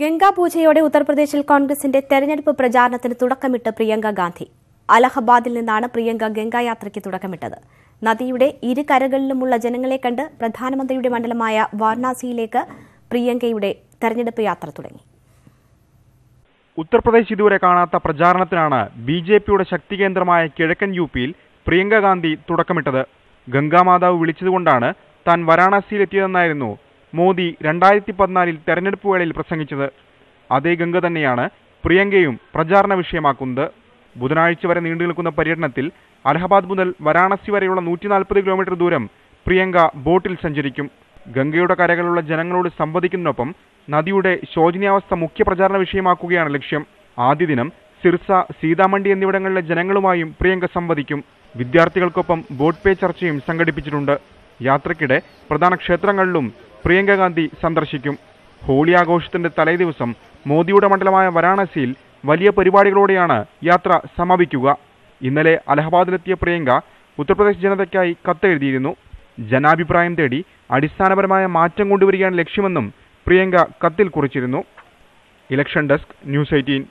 ഗംഗാപൂജയോടെ ഉത്തർപ്രദേശിൽ കോൺഗ്രസിന്റെ തെരഞ്ഞെടുപ്പ് പ്രചാരണത്തിന് തുടക്കമിട്ട് പ്രിയങ്ക ഗാന്ധി. അലഹബാദിൽ നിന്നാണ് പ്രിയങ്ക ഗംഗായാത്രയ്ക്ക് തുടക്കമിട്ടത്. നദിയുടെ ഇരു കരകളിലുമുള്ള ജനങ്ങളെ കണ്ട് പ്രധാനമന്ത്രിയുടെ മണ്ഡലമായ വാരണാസിയിലേക്ക് പ്രിയങ്കയുടെ തെരഞ്ഞെടുപ്പ് യാത്ര തുടങ്ങി. ഉത്തർപ്രദേശ് ഇതുവരെ കാണാത്ത പ്രചാരണത്തിനാണ് ബിജെപിയുടെ ശക്തി കേന്ദ്രമായ കിഴക്കൻ യുപിയിൽ പ്രിയങ്ക ഗാന്ധി തുടക്കമിട്ടത്. ഗംഗാമാതാവ് വിളിച്ചതുകൊണ്ടാണ് താൻ വാരാണസിയിലെത്തിയതെന്നായിരുന്നു മോദി 2014 തെരഞ്ഞെടുപ്പ് വേളയിൽ പ്രസംഗിച്ചത്. അതേ ഗംഗ തന്നെയാണ് പ്രിയങ്കയും പ്രചാരണ വിഷയമാക്കുന്നത്. ബുധനാഴ്ച വരെ നീണ്ടുനിൽക്കുന്ന പര്യടനത്തിൽ അലഹബാദ് മുതൽ വാരാണസി വരെയുള്ള 140 കിലോമീറ്റർ ദൂരം പ്രിയങ്ക ബോട്ടിൽ സഞ്ചരിക്കും. ഗംഗയുടെ കരകളിലുള്ള ജനങ്ങളോട് സംവദിക്കുന്നതിനൊപ്പം നദിയുടെ ശോചനീയാവസ്ഥ മുഖ്യ പ്രചാരണ വിഷയമാക്കുകയാണ് ലക്ഷ്യം. ആദ്യ ദിനം സിർസ, സീതാമണ്ഡി എന്നിവിടങ്ങളിലെ ജനങ്ങളുമായും പ്രിയങ്ക സംവദിക്കും. വിദ്യാർത്ഥികൾക്കൊപ്പം ബോട്ട് പേ ചർച്ചയും സംഘടിപ്പിച്ചിട്ടുണ്ട്. യാത്രയ്ക്കിടെ പ്രധാന ക്ഷേത്രങ്ങളിലും പ്രിയങ്ക ഗാന്ധി സന്ദർശിക്കും. ഹോളി ആഘോഷത്തിന്റെ തലേദിവസം മോദിയുടെ മണ്ഡലമായ വാരാണസിയിൽ വലിയ പരിപാടികളോടെയാണ് യാത്ര സമാപിക്കുക. ഇന്നലെ അലഹബാദിലെത്തിയ പ്രിയങ്ക ഉത്തർപ്രദേശ് ജനതയ്ക്കായി കത്തെഴുതിയിരുന്നു. ജനാഭിപ്രായം തേടി അടിസ്ഥാനപരമായ മാറ്റം കൊണ്ടുവരികയാണ് ലക്ഷ്യമെന്നും പ്രിയങ്ക കത്തിൽ കുറിച്ചിരുന്നു. Election desk, news 18.